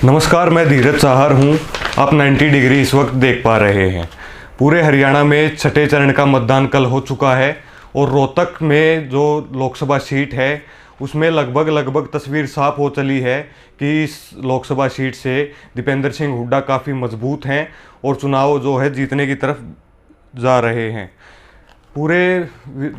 नमस्कार, मैं धीरज चाहर हूँ। आप 90 डिग्री इस वक्त देख पा रहे हैं। पूरे हरियाणा में छठे चरण का मतदान कल हो चुका है और रोहतक में जो लोकसभा सीट है उसमें लगभग तस्वीर साफ हो चली है कि इस लोकसभा सीट से दीपेंद्र सिंह हुड्डा काफ़ी मजबूत हैं और चुनाव जो है जीतने की तरफ जा रहे हैं। पूरे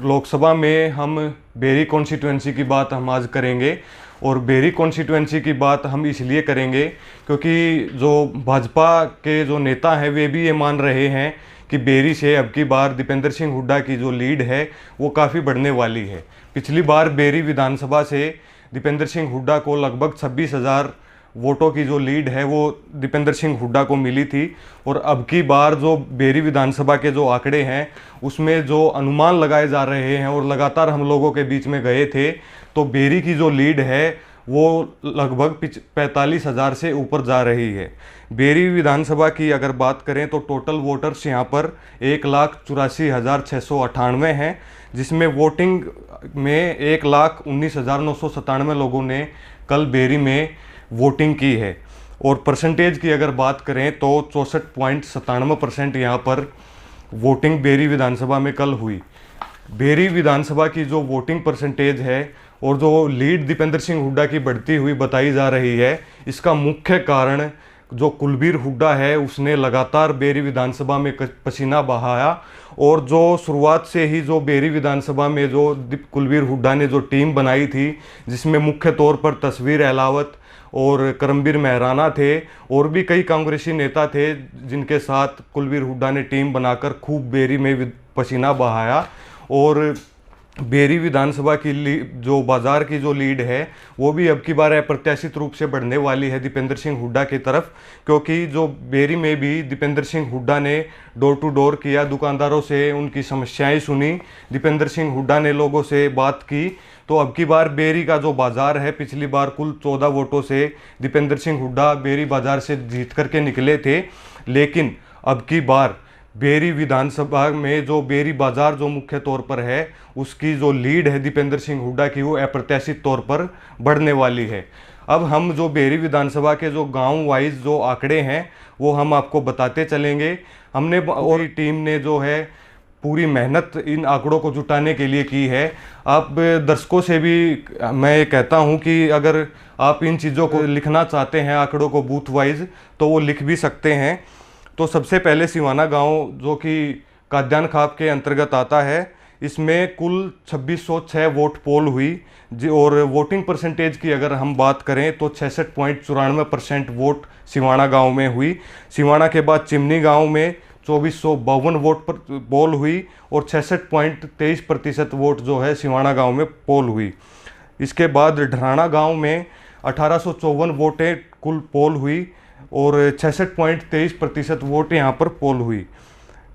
लोकसभा में हम बेरी कॉन्स्टिट्यूंसी की बात हम आज करेंगे और बेरी कॉन्स्टिट्यूंसी की बात हम इसलिए करेंगे क्योंकि जो भाजपा के जो नेता हैं वे भी ये मान रहे हैं कि बेरी से अब की बार दीपेंद्र सिंह हुड्डा की जो लीड है वो काफ़ी बढ़ने वाली है। पिछली बार बेरी विधानसभा से दीपेंद्र सिंह हुड्डा को लगभग 26,000 वोटों की जो लीड है वो दीपेंद्र सिंह हुड्डा को मिली थी और अब की बार जो बेरी विधानसभा के जो आंकड़े हैं उसमें जो अनुमान लगाए जा रहे हैं और लगातार हम लोगों के बीच में गए थे तो बेरी की जो लीड है वो लगभग 45,000 से ऊपर जा रही है। बेरी विधानसभा की अगर बात करें तो टोटल वोटर्स यहाँ पर 1,84,698 हैं, जिसमें वोटिंग में 1,19,997 लोगों ने कल बेरी में वोटिंग की है और परसेंटेज की अगर बात करें तो 64.97% यहाँ पर वोटिंग बेरी विधानसभा में कल हुई। बेरी विधानसभा की जो वोटिंग परसेंटेज है और जो लीड दीपेंद्र सिंह हुड्डा की बढ़ती हुई बताई जा रही है, इसका मुख्य कारण जो कुलबीर हुड्डा है उसने लगातार बेरी विधानसभा में पसीना बहाया और जो शुरुआत से ही जो बेरी विधानसभा में जो कुलबीर हुड्डा ने जो टीम बनाई थी जिसमें मुख्य तौर पर तस्वीर अहलावत और करमबीर महराना थे और भी कई कांग्रेसी नेता थे जिनके साथ कुलबीर हुड्डा ने टीम बनाकर खूब बेरी में पसीना बहाया और बेरी विधानसभा की जो बाजार की जो लीड है वो भी अब की बार अप्रत्याशित रूप से बढ़ने वाली है दीपेंद्र सिंह हुड्डा की तरफ, क्योंकि जो बेरी में भी दीपेंद्र सिंह हुड्डा ने डोर टू डोर किया, दुकानदारों से उनकी समस्याएं सुनी, दीपेंद्र सिंह हुड्डा ने लोगों से बात की। तो अब की बार बेरी का जो बाजार है, पिछली बार कुल 14 वोटों से दीपेंद्र सिंह हुड्डा बेरी बाजार से जीत करके निकले थे, लेकिन अब की बार बेरी विधानसभा में जो बेरी बाजार जो मुख्य तौर पर है उसकी जो लीड है दीपेंद्र सिंह हुड्डा की वो अप्रत्याशित तौर पर बढ़ने वाली है। अब हम जो बेरी विधानसभा के जो गांव वाइज जो आंकड़े हैं वो हम आपको बताते चलेंगे। हमने और टीम ने जो है पूरी मेहनत इन आंकड़ों को जुटाने के लिए की है। आप दर्शकों से भी मैं ये कहता हूं कि अगर आप इन चीज़ों को लिखना चाहते हैं आंकड़ों को बूथ वाइज तो वो लिख भी सकते हैं। तो सबसे पहले सिवाना गांव जो कि काद्यान खाप के अंतर्गत आता है, इसमें कुल 2606 वोट पोल हुई और वोटिंग परसेंटेज की अगर हम बात करें तो 66.94% वोट सिवाना गांव में हुई। सिवाना के बाद चिमनी गांव में 2452 वोट पर पोल हुई और 66.23% वोट जो है सिवाना गांव में पोल हुई। इसके बाद ढराना गांव में 1854 वोटें कुल पोल हुई और 66.23% वोट यहाँ पर पोल हुई।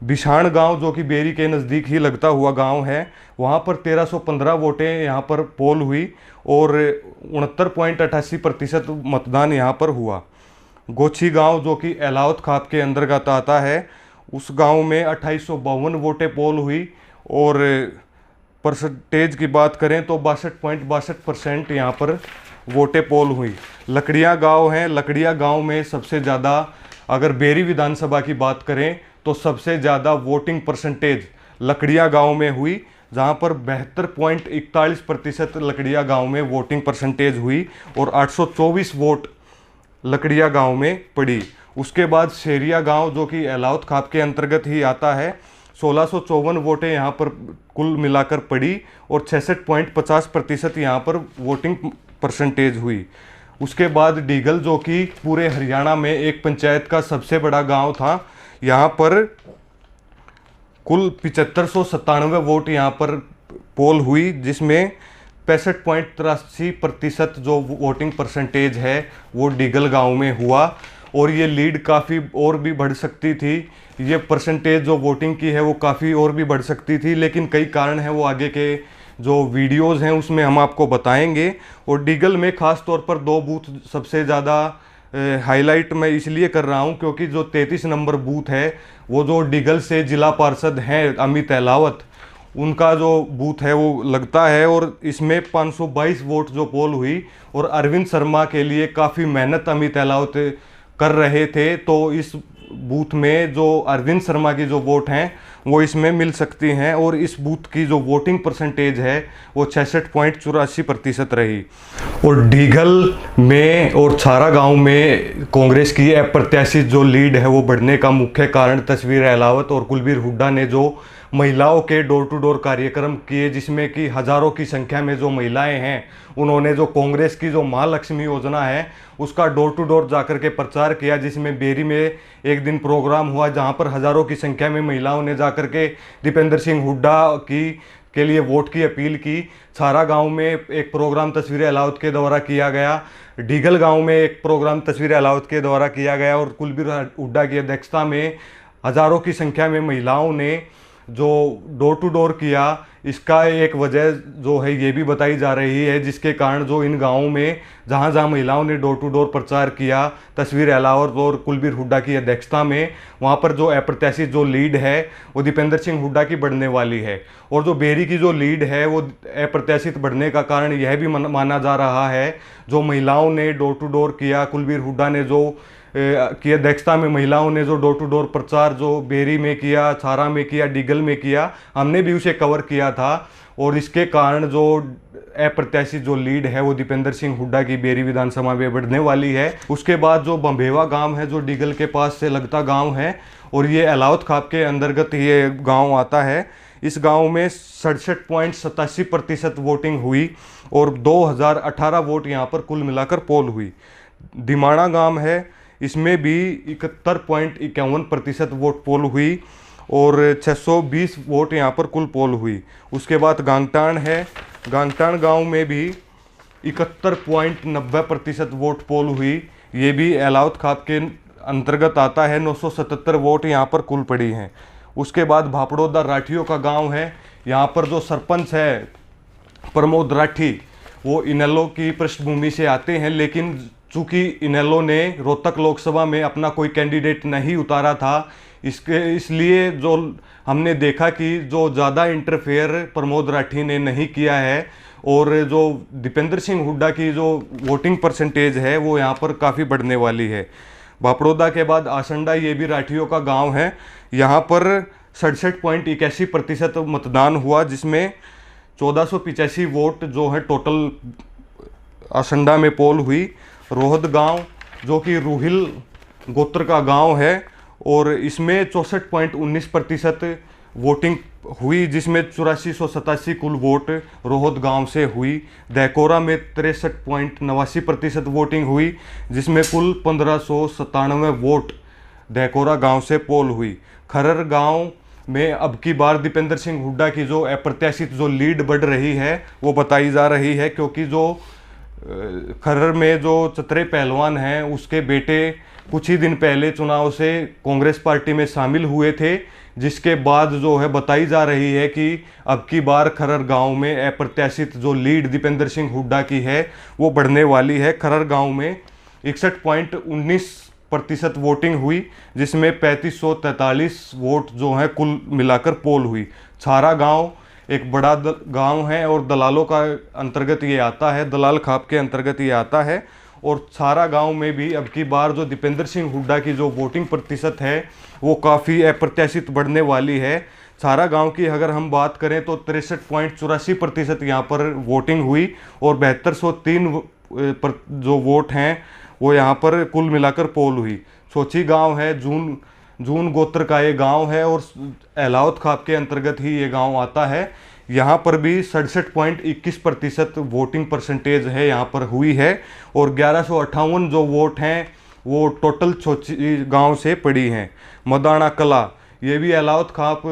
बिछाण गांव जो कि बेरी के नज़दीक ही लगता हुआ गांव है, वहाँ पर 1315 वोटें यहाँ पर पोल हुई और 69.88% मतदान यहाँ पर हुआ। गोछी गांव जो कि अहलावत खाप के अंतर्गत आता है, उस गांव में 2852 वोटें पोल हुई और परसेंटेज की बात करें तो 62.62% यहाँ पर वोटें पोल हुई। लकड़िया गांव है, लकड़िया गांव में सबसे ज़्यादा अगर बेरी विधानसभा की बात करें तो सबसे ज़्यादा वोटिंग परसेंटेज लकड़िया गांव में हुई, जहां पर 72.41% लकड़िया गांव में वोटिंग परसेंटेज हुई और 824 वोट लकड़िया गांव में पड़ी। उसके बाद शेरिया गांव जो कि अहलावत खाप के अंतर्गत ही आता है, 1654 वोटें यहाँ पर कुल मिलाकर पड़ी और 66.50% यहाँ पर वोटिंग परसेंटेज हुई। उसके बाद डीगल जो कि पूरे हरियाणा में एक पंचायत का सबसे बड़ा गांव था, यहाँ पर कुल 7597 वोट यहाँ पर पोल हुई, जिसमें 65.83% जो वोटिंग परसेंटेज है वो डीगल गांव में हुआ और ये लीड काफ़ी और भी बढ़ सकती थी। ये परसेंटेज जो वोटिंग की है वो काफ़ी और भी बढ़ सकती थी, लेकिन कई कारण हैं वो आगे के जो वीडियोस हैं उसमें हम आपको बताएंगे। और डीगल में ख़ास तौर पर 2 बूथ सबसे ज़्यादा हाईलाइट मैं इसलिए कर रहा हूं क्योंकि जो 33 नंबर बूथ है वो जो डीगल से जिला पार्षद हैं अमित अहलावत, उनका जो बूथ है वो लगता है। और इसमें 522 वोट जो पोल हुई, और अरविंद शर्मा के लिए काफ़ी मेहनत अमित अहलावत कर रहे थे, तो इस बूथ में जो अरविंद शर्मा की जो वोट हैं वो इसमें मिल सकती हैं। और इस बूथ की जो वोटिंग परसेंटेज है वो 66.84% रही। और डीगल में और छारा गांव में कांग्रेस की अप्रत्याशित जो लीड है वो बढ़ने का मुख्य कारण तस्वीर अहलावत और कुलबीर हुड्डा ने जो महिलाओं के डोर टू डोर कार्यक्रम किए, जिसमें कि हज़ारों की संख्या में जो महिलाएं हैं उन्होंने जो कांग्रेस की जो महालक्ष्मी योजना है उसका डोर टू डोर जाकर के प्रचार किया, जिसमें बेरी में एक दिन प्रोग्राम हुआ जहां पर हज़ारों की संख्या में महिलाओं ने जाकर के दीपेंद्र सिंह हुड्डा के लिए वोट की अपील की। छारा गांव में एक प्रोग्राम तस्वीर अहलावत के द्वारा किया गया, डीगल गांव में एक प्रोग्राम तस्वीर अहलावत के द्वारा किया गया, और कुलबीर हुड्डा की अध्यक्षता में हज़ारों की संख्या में महिलाओं ने जो डोर टू डोर किया। इसका एक वजह जो है ये भी बताई जा रही है, जिसके कारण जो इन गांवों में जहां जहां महिलाओं ने डोर टू डोर प्रचार किया तस्वीर अहलावत और कुलबीर हुड्डा की अध्यक्षता में, वहां पर जो अप्रत्याशित जो लीड है वो दीपेंद्र सिंह हुड्डा की बढ़ने वाली है। और जो बेरी की जो लीड है वो अप्रत्याशित बढ़ने का कारण यह भी माना जा रहा है, जो महिलाओं ने डोर टू डोर किया, कुलबीर हुड्डा ने जो की अध्यक्षता में महिलाओं ने जो डोर टू डोर प्रचार जो बेरी में किया, छारा में किया, डीगल में किया, हमने भी उसे कवर किया था। और इसके कारण जो अप्रत्याशित जो लीड है वो दीपेंद्र सिंह हुड्डा की बेरी विधानसभा में बढ़ने वाली है। उसके बाद जो बंबेवा गांव है जो डीगल के पास से लगता गांव है, और ये अहलावत खाप के अंतर्गत ये गांव आता है। इस गांव में 67.87% वोटिंग हुई और 2018 वोट यहाँ पर कुल मिलाकर पोल हुई। दिमाणा गांव है, इसमें भी 71.51% वोट पोल हुई और 620 वोट यहाँ पर कुल पोल हुई। उसके बाद गांगटान है, गांगटान गांव में भी 71.90% वोट पोल हुई। ये भी अहलावत खाप के अंतर्गत आता है। 977 वोट यहाँ पर कुल पड़ी हैं। उसके बाद भापड़ोदा राठियों का गांव है, यहाँ पर जो सरपंच है प्रमोद राठी वो इनेलो की पृष्ठभूमि से आते हैं, लेकिन चूंकि इनेलो ने रोहतक लोकसभा में अपना कोई कैंडिडेट नहीं उतारा था, इसलिए जो हमने देखा कि जो ज़्यादा इंटरफेयर प्रमोद राठी ने नहीं किया है, और जो दीपेंद्र सिंह हुड्डा की जो वोटिंग परसेंटेज है वो यहाँ पर काफ़ी बढ़ने वाली है। भापड़ोदा के बाद आसंडा, ये भी राठियों का गांव है, यहाँ पर 67.81% मतदान हुआ, जिसमें 1485 वोट जो है टोटल आसंडा में पोल हुई। रोहद गांव जो कि रूहिल गोत्र का गांव है, और इसमें 64.19% वोटिंग हुई, जिसमें 8487 कुल वोट रोहद गांव से हुई। दहकोरा में 63.89% वोटिंग हुई, जिसमें कुल 1597 वोट दहकोरा गांव से पोल हुई। खरर गांव में अब की बार दीपेंद्र सिंह हुड्डा की जो अप्रत्याशित जो लीड बढ़ रही है वो बताई जा रही है, क्योंकि जो खरर में जो चतरे पहलवान हैं उसके बेटे कुछ ही दिन पहले चुनाव से कांग्रेस पार्टी में शामिल हुए थे, जिसके बाद जो है बताई जा रही है कि अब की बार खरर गांव में अप्रत्याशित जो लीड दीपेंद्र सिंह हुड्डा की है वो बढ़ने वाली है। खरर गांव में 61.19% वोटिंग हुई, जिसमें 3543 वोट जो है कुल मिलाकर पोल हुई। छारा गांव एक बड़ा गांव है और दलालों का अंतर्गत ये आता है, दलाल खाप के अंतर्गत ये आता है। और छारा गांव में भी अब की बार जो दीपेंद्र सिंह हुड्डा की जो वोटिंग प्रतिशत है वो काफ़ी अप्रत्याशित बढ़ने वाली है। छारा गांव की अगर हम बात करें तो 63.84% यहाँ पर वोटिंग हुई और 7203 जो वोट हैं वो यहाँ पर कुल मिलाकर पोल हुई। सोची गांव है, जून गोत्र का ये गांव है और अहलावत खाप के अंतर्गत ही ये गांव आता है। यहाँ पर भी 67.21% वोटिंग परसेंटेज है यहाँ पर हुई है और 1158 जो वोट हैं वो टोटल छोची गांव से पड़ी हैं। मदाना कला, ये भी अहलावत खाप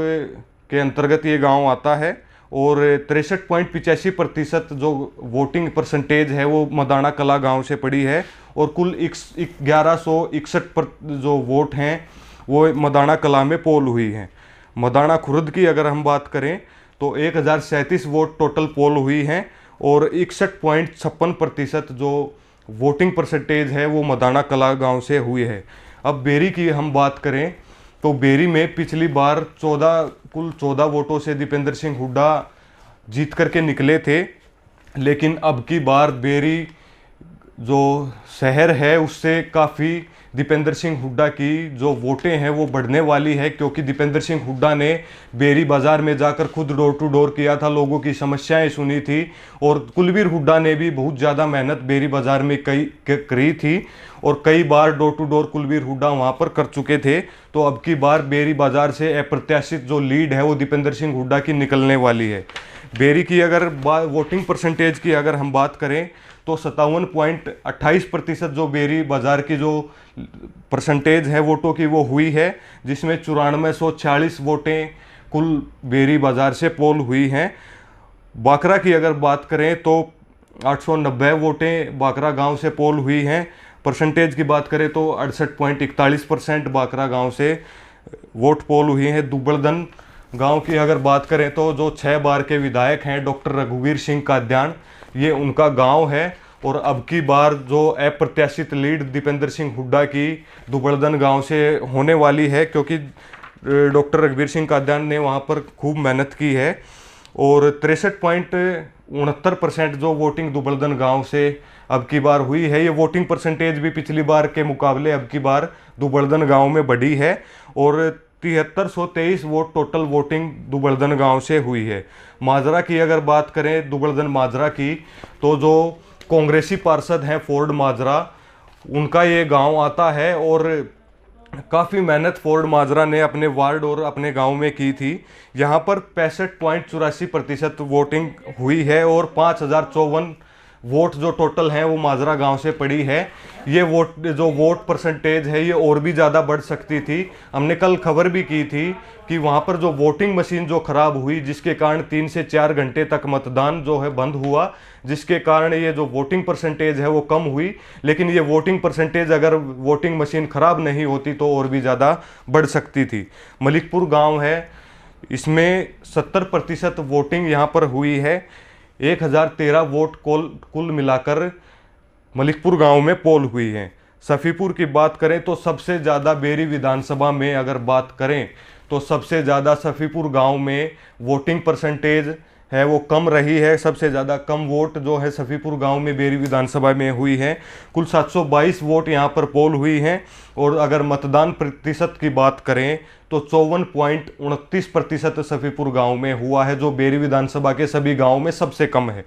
के अंतर्गत ये गांव आता है और 63.85% जो वोटिंग परसेंटेज है वो मदाना कला गांव से पड़ी है और कुल 1161 जो वोट हैं वो मदाना कला में पोल हुई हैं। मदाना खुर्द की अगर हम बात करें तो 1037 वोट टोटल पोल हुई हैं और 61.56% जो वोटिंग परसेंटेज है वो मदाना कला गांव से हुई है। अब बेरी की हम बात करें तो बेरी में पिछली बार कुल 14 वोटों से दीपेंद्र सिंह हुड्डा जीत करके निकले थे, लेकिन अब की बार बेरी जो शहर है उससे काफ़ी दीपेंद्र सिंह हुड्डा की जो वोटें हैं वो बढ़ने वाली है, क्योंकि दीपेंद्र सिंह हुड्डा ने बेरी बाज़ार में जाकर खुद डोर टू डोर किया था, लोगों की समस्याएं सुनी थी, और कुलवीर हुड्डा ने भी बहुत ज़्यादा मेहनत बेरी बाज़ार में करी थी और कई बार door to door Kulvir Hooda वहाँ पर कर चुके थे। तो अब की बार बेरी बाज़ार से अप्रत्याशित जो लीड है वो दीपेंद्र सिंह हुड्डा की निकलने वाली है। बेरी की अगर वोटिंग परसेंटेज की अगर हम बात करें तो 57.28% जो बेरी बाज़ार की जो परसेंटेज है वोटों की वो हुई है, जिसमें 9446 वोटें कुल बेरी बाज़ार से पोल हुई हैं। बाकरा की अगर बात करें तो 890 वोटें बाकरा गांव से पोल हुई हैं। परसेंटेज की बात करें तो 68.41% बाकरा गांव से वोट पोल हुए हैं। दुबड़दन गांव की अगर बात करें तो जो 6 बार के विधायक हैं डॉक्टर रघुवीर सिंह काद्यान, ये उनका गांव है, और अब की बार जो अप्रत्याशित लीड दीपेंद्र सिंह हुड्डा की दुबड़दन गांव से होने वाली है, क्योंकि डॉक्टर रघुवीर सिंह काद्यान ने वहां पर खूब मेहनत की है। और 63.69% जो वोटिंग दुबड़दन गांव से अब की बार हुई है। ये वोटिंग परसेंटेज भी पिछली बार के मुकाबले अब की बार दुबड़दन गांव में बढ़ी है, और 7323 वोट टोटल वोटिंग दुबड़दन गांव से हुई है। माजरा की अगर बात करें दुबड़दन माजरा की, तो जो कांग्रेसी पार्षद हैं फोर्ड माजरा, उनका ये गांव आता है, और काफ़ी मेहनत फोर्ड माजरा ने अपने वार्ड और अपने गांव में की थी। यहाँ पर 65.84% वोटिंग हुई है, और 5054 वोट जो टोटल हैं वो माजरा गांव से पड़ी है। ये वोट परसेंटेज है ये और भी ज़्यादा बढ़ सकती थी। हमने कल खबर भी की थी कि वहाँ पर जो वोटिंग मशीन जो ख़राब हुई, जिसके कारण 3 से 4 घंटे तक मतदान जो है बंद हुआ, जिसके कारण ये जो वोटिंग परसेंटेज है वो कम हुई। लेकिन ये वोटिंग परसेंटेज अगर वोटिंग मशीन ख़राब नहीं होती तो और भी ज़्यादा बढ़ सकती थी। मलिकपुर गाँव है, इसमें 70% वोटिंग यहाँ पर हुई है। 1013 वोट कुल मिलाकर मलिकपुर गांव में पोल हुई हैं। सफ़ीपुर की बात करें तो सबसे ज़्यादा बेरी विधानसभा में अगर बात करें तो सबसे ज़्यादा सफ़ीपुर गांव में वोटिंग परसेंटेज है वो कम रही है। सबसे ज़्यादा कम वोट जो है सफ़ीपुर गांव में बेरी विधानसभा में हुई है। कुल 722 वोट यहां पर पोल हुई हैं, और अगर मतदान प्रतिशत की बात करें तो 54.29% सफ़ीपुर गांव में हुआ है, जो बेरी विधानसभा के सभी गाँव में सबसे कम है।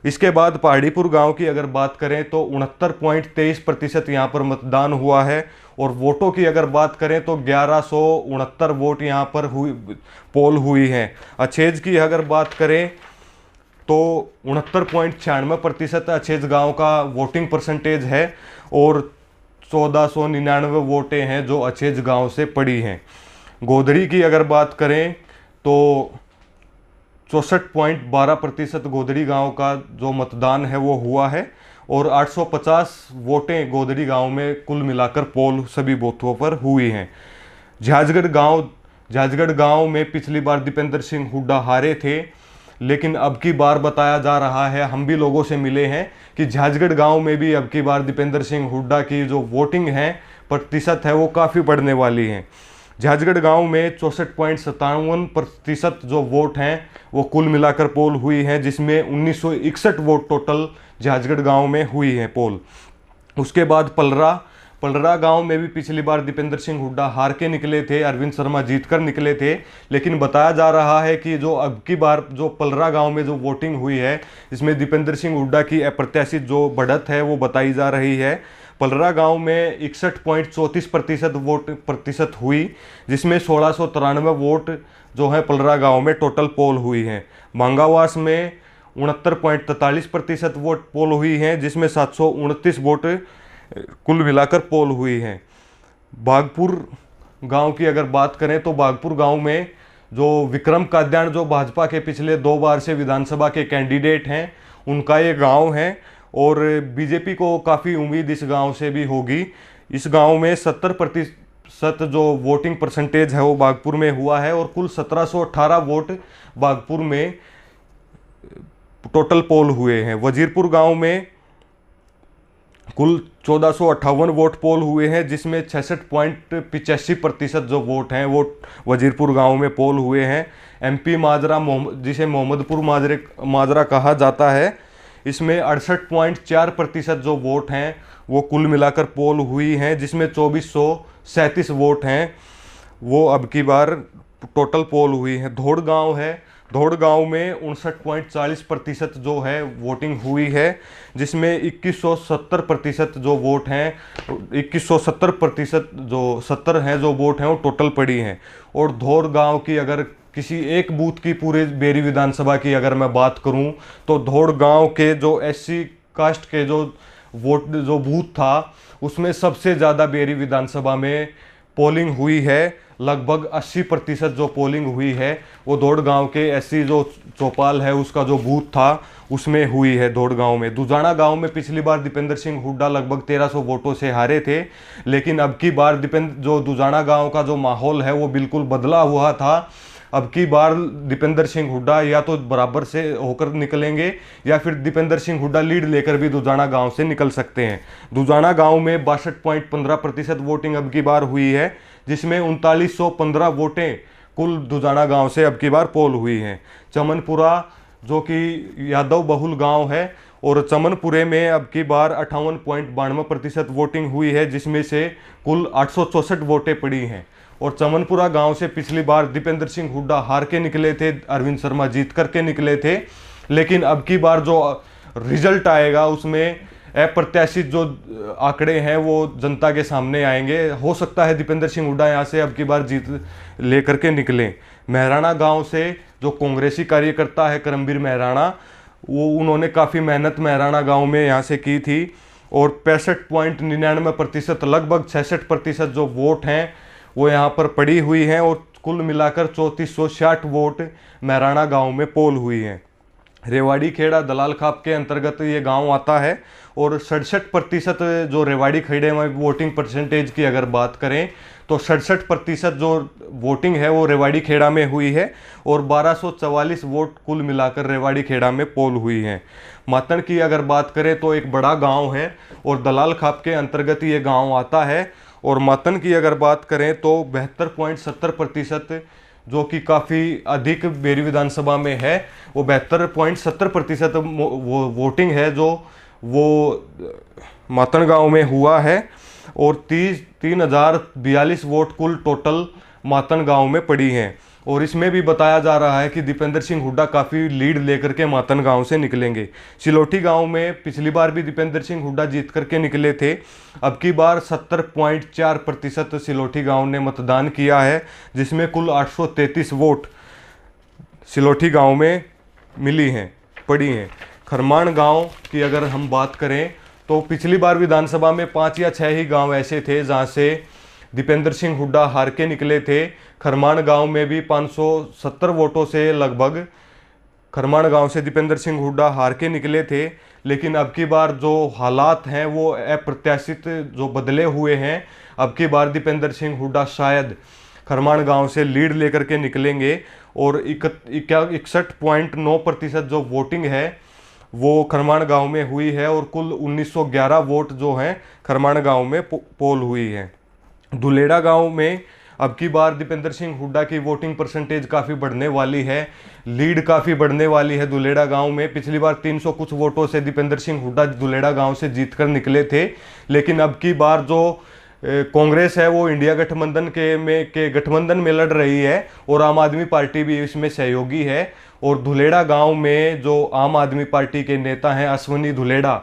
इसके बाद पहाड़ीपुर गांव की अगर बात करें तो 69.23% यहाँ पर मतदान हुआ है, और वोटों की अगर बात करें तो 1169 वोट यहाँ पर पोल हुई हैं। अछेज की अगर बात करें तो 69.96% अछेज गांव का वोटिंग परसेंटेज है, और 1499 वोटें हैं जो अछेज गांव से पड़ी हैं। गोधड़ी की अगर बात करें तो 64.12% गोधड़ी गांव का जो मतदान है वो हुआ है, और 850 वोटें गोधड़ी गांव में कुल मिलाकर पोल सभी बूथों पर हुई हैं। झाजगढ़ गांव में पिछली बार दीपेंद्र सिंह हुड्डा हारे थे, लेकिन अब की बार बताया जा रहा है, हम भी लोगों से मिले हैं, कि झाजगढ़ गांव में भी अब की बार दीपेंद्र सिंह हुड्डा की जो वोटिंग है प्रतिशत है वो काफ़ी बढ़ने वाली है। झाजगढ़ गांव में 64.57% जो वोट हैं वो कुल मिलाकर पोल हुई हैं, जिसमें 1961 वोट टोटल झाजगढ़ गांव में हुई है पोल। उसके बाद पलरा गांव में भी पिछली बार दीपेंद्र सिंह हुड्डा हार के निकले थे, अरविंद शर्मा जीतकर निकले थे, लेकिन बताया जा रहा है कि जो अब की बार जो पलरा गांव में जो वोटिंग हुई है इसमें दीपेंद्र सिंह हुड्डा की अप्रत्याशित जो बढ़त है वो बताई जा रही है। पलरा गांव में 61.34% वोट प्रतिशत हुई, जिसमें 1693 वोट जो है पलरा गांव में टोटल पोल हुई हैं। मांगावास में 69.43% वोट पोल हुई हैं, जिसमें 729 वोट कुल मिलाकर पोल हुई हैं। बागपुर गांव की अगर बात करें तो बागपुर गांव में जो विक्रम काद्यान जो भाजपा के पिछले 2 बार से विधानसभा के कैंडिडेट हैं उनका ये गांव है, और बीजेपी को काफ़ी उम्मीद इस गांव से भी होगी। इस गांव में 70% जो वोटिंग परसेंटेज है वो बागपुर में हुआ है, और कुल 1718 वोट बागपुर में टोटल पोल हुए हैं। वजीरपुर गांव में कुल 1458 वोट पोल हुए हैं, जिसमें 66.85% जो वोट हैं वो वजीरपुर गांव में पोल हुए हैं। एमपी माजरा जिसे मोहम्मदपुर माजरा कहा जाता है, इसमें 68.4% जो वोट हैं वो कुल मिलाकर पोल हुई हैं, जिसमें 2437 वोट हैं वो अब की बार टोटल पोल हुई हैं। धोड़ गांव है, धोड़ गांव में 59.40% जो है वोटिंग हुई है, जिसमें 2170% जो वोट हैं 2170% जो 70 हैं जो वोट हैं वो टोटल पड़ी हैं। और धोड़ गांव की अगर किसी एक बूथ की पूरे बेरी विधानसभा की अगर मैं बात करूं तो धोड़ गांव के जो एससी कास्ट के जो बूथ था उसमें सबसे ज़्यादा बेरी विधानसभा में पोलिंग हुई है। लगभग 80% जो पोलिंग हुई है वो धोड़ गांव के एससी जो चौपाल है उसका जो बूथ था उसमें हुई है। धोड़ गांव में दुजाना गांव में पिछली बार दीपेंद्र सिंह हुड्डा लगभग 1300 वोटों से हारे थे, लेकिन अब की बार जो दुजाना गांव का जो माहौल है वो बिल्कुल बदला हुआ था। अब की बार दीपेंद्र सिंह हुड्डा या तो बराबर से होकर निकलेंगे या फिर दीपेंद्र सिंह हुड्डा लीड लेकर भी दुजाना गांव से निकल सकते हैं। दुजाना गांव में 62.15% वोटिंग अब की बार हुई है, जिसमें 3915 वोटें कुल दुजाना गांव से अब की बार पोल हुई हैं। चमनपुरा जो कि यादव बहुल गांव है और चमनपुरे में अब की बार 58.92% वोटिंग हुई है, जिसमें से कुल 864 वोटें पड़ी हैं। और चमनपुरा गांव से पिछली बार दीपेंद्र सिंह हुड्डा हार के निकले थे, अरविंद शर्मा जीत करके निकले थे, लेकिन अब की बार जो रिजल्ट आएगा उसमें अप्रत्याशित जो आंकड़े हैं वो जनता के सामने आएंगे। हो सकता है दीपेंद्र सिंह हुड्डा यहाँ से अब की बार जीत लेकर के निकलें। महराणा गांव से जो कांग्रेसी कार्यकर्ता है करमबीर महराणा, वो उन्होंने काफ़ी मेहनत महराणा गांव में यहाँ से की थी और 65.99% लगभग 66% जो वोट हैं वो यहाँ पर पड़ी हुई हैं और कुल मिलाकर 3460 वोट महराणा गांव में पोल हुई हैं। रेवाड़ी खेड़ा दलाल खाप के अंतर्गत ये गांव आता है और 67% जो रेवाड़ी खेड़े में वोटिंग परसेंटेज की अगर बात करें तो 67% जो वोटिंग है वो रेवाड़ी खेड़ा में हुई है और 1244 वोट कुल मिलाकर रेवाड़ी खेड़ा में पोल हुई हैं। मातन की अगर बात करें तो एक बड़ा गांव है और दलाल खाप के अंतर्गत ये गांव आता है। और मातन की अगर बात करें तो 72.70% जो कि काफ़ी अधिक बेरी विधानसभा में है, वो 72.70% वोटिंग है जो वो मातन गांव में हुआ है और 3042 वोट कुल टोटल मातन गांव में पड़ी हैं। और इसमें भी बताया जा रहा है कि दीपेंद्र सिंह हुड्डा काफ़ी लीड लेकर के मातन गांव से निकलेंगे। सिलोटी गांव में पिछली बार भी दीपेंद्र सिंह हुड्डा जीत करके निकले थे, अब की बार 70.4% सिलोटी गांव ने मतदान किया है, जिसमें कुल 833 वोट सिलोटी गांव में मिली हैं पड़ी हैं। खरमान गांव की अगर हम बात करें तो पिछली बार विधानसभा में 5 या 6 ही गांव ऐसे थे जहां से दीपेंद्र सिंह हुड्डा हार के निकले थे। खरमान गांव में भी 570 वोटों से लगभग खरमान गांव से दीपेंद्र सिंह हुड्डा हार के निकले थे, लेकिन अब की बार जो हालात हैं वो अप्रत्याशित जो बदले हुए हैं। अब की बार दीपेंद्र सिंह हुड्डा शायद खरमान गांव से लीड लेकर के निकलेंगे और 61.9% जो वोटिंग है वो खरमान गांव में हुई है और कुल 1911 वोट जो हैं खरमान गांव में पोल हुई है। दुलेड़ा गांव में अब की बार दीपेंद्र सिंह हुड्डा की वोटिंग परसेंटेज काफ़ी बढ़ने वाली है, लीड काफ़ी बढ़ने वाली है दुलेड़ा गांव में। पिछली बार 300 कुछ वोटों से दीपेंद्र सिंह हुड्डा दुलेड़ा गांव से जीतकर निकले थे, लेकिन अब की बार जो कांग्रेस है वो इंडिया गठबंधन के गठबंधन में लड़ रही है और आम आदमी पार्टी भी इसमें सहयोगी है। और दुलेड़ा गांव में जो आम आदमी पार्टी के नेता हैं अश्वनी दुलेड़ा,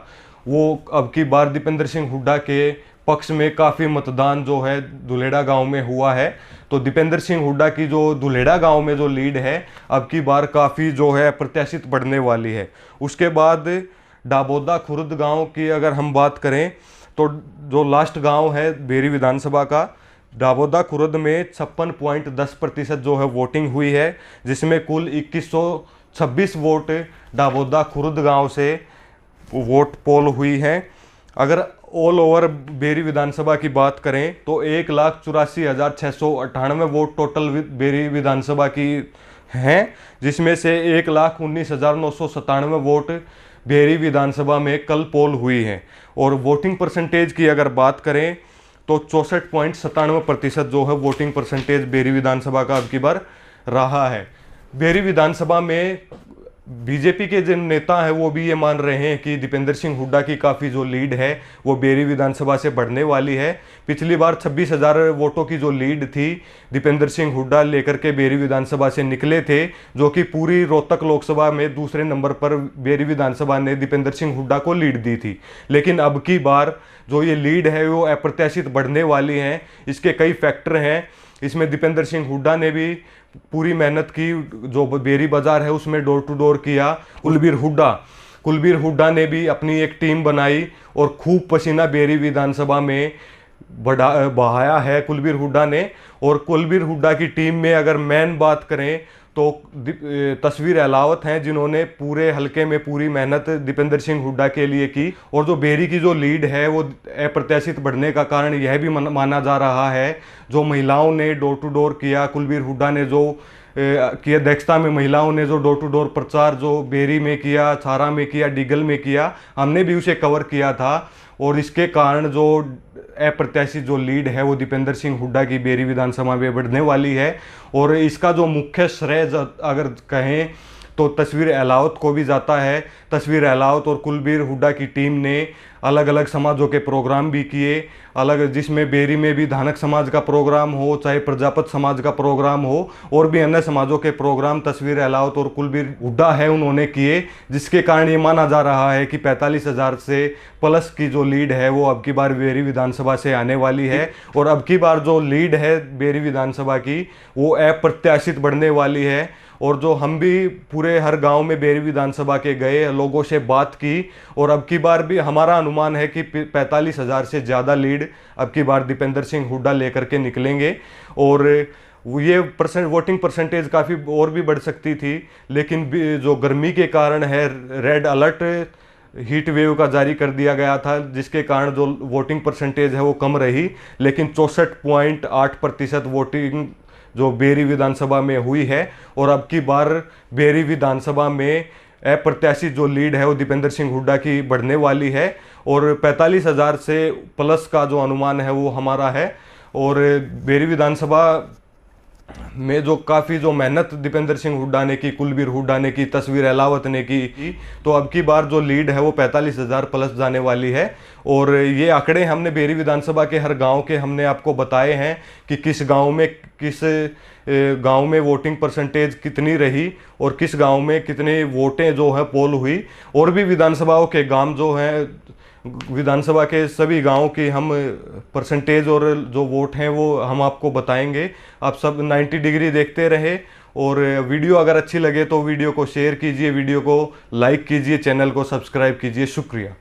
वो अब की बार दीपेंद्र सिंह हुड्डा के पक्ष में काफ़ी मतदान जो है दुलेड़ा गांव में हुआ है। तो दीपेंद्र सिंह हुड्डा की जो दुलेड़ा गांव में जो लीड है अब की बार काफ़ी जो है प्रत्याशित बढ़ने वाली है। उसके बाद डाबोदा खुर्द गांव की अगर हम बात करें तो जो लास्ट गांव है बेरी विधानसभा का, डाबोदा खुर्द में 56.10% जो है वोटिंग हुई है, जिसमें कुल 2126 वोट डाबोदा खुर्द गांव से वोट पोल हुई हैं। अगर ऑल ओवर बेरी विधानसभा की बात करें तो 1,84,698 वोट टोटल बेरी विधानसभा की हैं, जिसमें से 1,19,997 वोट बेरी विधानसभा में कल पोल हुई है। और वोटिंग परसेंटेज की अगर बात करें तो 64.97% जो है वोटिंग परसेंटेज बेरी विधानसभा का अब की बार रहा है। बेरी विधानसभा में बीजेपी के जो नेता हैं वो भी ये मान रहे हैं कि दीपेंद्र सिंह हुड्डा की काफ़ी जो लीड है वो बेरी विधानसभा से बढ़ने वाली है। पिछली बार 26,000 वोटों की जो लीड थी दीपेंद्र सिंह हुड्डा लेकर के बेरी विधानसभा से निकले थे, जो कि पूरी रोहतक लोकसभा में दूसरे नंबर पर बेरी विधानसभा ने दीपेंद्र सिंह हुड्डा को लीड दी थी। लेकिन अब की बार जो ये लीड है वो अप्रत्याशित बढ़ने वाली है। इसके कई फैक्टर हैं। इसमें दीपेंद्र सिंह हुड्डा ने भी पूरी मेहनत की, जो बेरी बाजार है उसमें डोर टू डोर किया। कुलबीर हुड्डा ने भी अपनी एक टीम बनाई और खूब पसीना बेरी विधानसभा में बहाया है कुलबीर हुड्डा ने। और कुलबीर हुड्डा की टीम में अगर मेन बात करें तो तस्वीर अहलावत हैं, जिन्होंने पूरे हलके में पूरी मेहनत दीपेंद्र सिंह हुड्डा के लिए की। और जो बेरी की जो लीड है वो अप्रत्याशित बढ़ने का कारण यह भी माना जा रहा है, जो महिलाओं ने डोर टू डोर किया, कुलबीर हुड्डा ने जो की अध्यक्षता में महिलाओं ने जो डोर टू डोर प्रचार जो बेरी में किया, छारा में किया, डिगल में किया, हमने भी उसे कवर किया था। और इसके कारण जो अप्रत्याशित जो लीड है वो दीपेंद्र सिंह हुड्डा की बेरी विधानसभा में बढ़ने वाली है। और इसका जो मुख्य श्रेय अगर कहें तो तस्वीर अहलावत को भी जाता है। तस्वीर अहलावत और कुलबीर हुड्डा की टीम ने अलग अलग समाजों के प्रोग्राम भी किए, जिसमें बेरी में भी धानक समाज का प्रोग्राम हो, चाहे प्रजापत समाज का प्रोग्राम हो, और भी अन्य समाजों के प्रोग्राम तस्वीर अहलावत और कुलबीर हुड्डा है उन्होंने किए, जिसके कारण ये माना जा रहा है कि 45,000 से प्लस की जो लीड है वो अब की बार बेरी विधानसभा से आने वाली है। और अब की बार जो लीड है बेरी विधानसभा की वो अप्रत्याशित बढ़ने वाली है। और जो हम भी पूरे हर गांव में बेरी विधानसभा के गए, लोगों से बात की, और अब की बार भी हमारा अनुमान है कि 45,000 से ज़्यादा लीड अब की बार दीपेंद्र सिंह हुड्डा लेकर के निकलेंगे। और ये वोटिंग परसेंटेज काफ़ी और भी बढ़ सकती थी, लेकिन जो गर्मी के कारण है रेड अलर्ट हीट वेव का जारी कर दिया गया था, जिसके कारण जो वोटिंग परसेंटेज है वो कम रही। लेकिन 64.8% वोटिंग जो बेरी विधानसभा में हुई है। और अब की बार बेरी विधानसभा में अप्रत्याशित जो लीड है वो दीपेंद्र सिंह हुड्डा की बढ़ने वाली है। और 45,000 से प्लस का जो अनुमान है वो हमारा है। और बेरी विधानसभा में जो काफ़ी जो मेहनत दीपेंद्र सिंह हुड्डा ने की, कुलबीर हुड्डा ने की, तस्वीर अहलावत ने की, तो अब की बार जो लीड है वो 45,000 प्लस जाने वाली है। और ये आंकड़े हमने बेरी विधानसभा के हर गांव के हमने आपको बताए हैं कि किस गांव में वोटिंग परसेंटेज कितनी रही और किस गांव में कितनी वोटें जो है पोल हुई। और भी विधानसभाओं के गांव जो हैं, विधानसभा के सभी गांवों की हम परसेंटेज और जो वोट हैं वो हम आपको बताएंगे। आप सब 90 डिग्री देखते रहे। और वीडियो अगर अच्छी लगे तो वीडियो को शेयर कीजिए, वीडियो को लाइक कीजिए, चैनल को सब्सक्राइब कीजिए। शुक्रिया।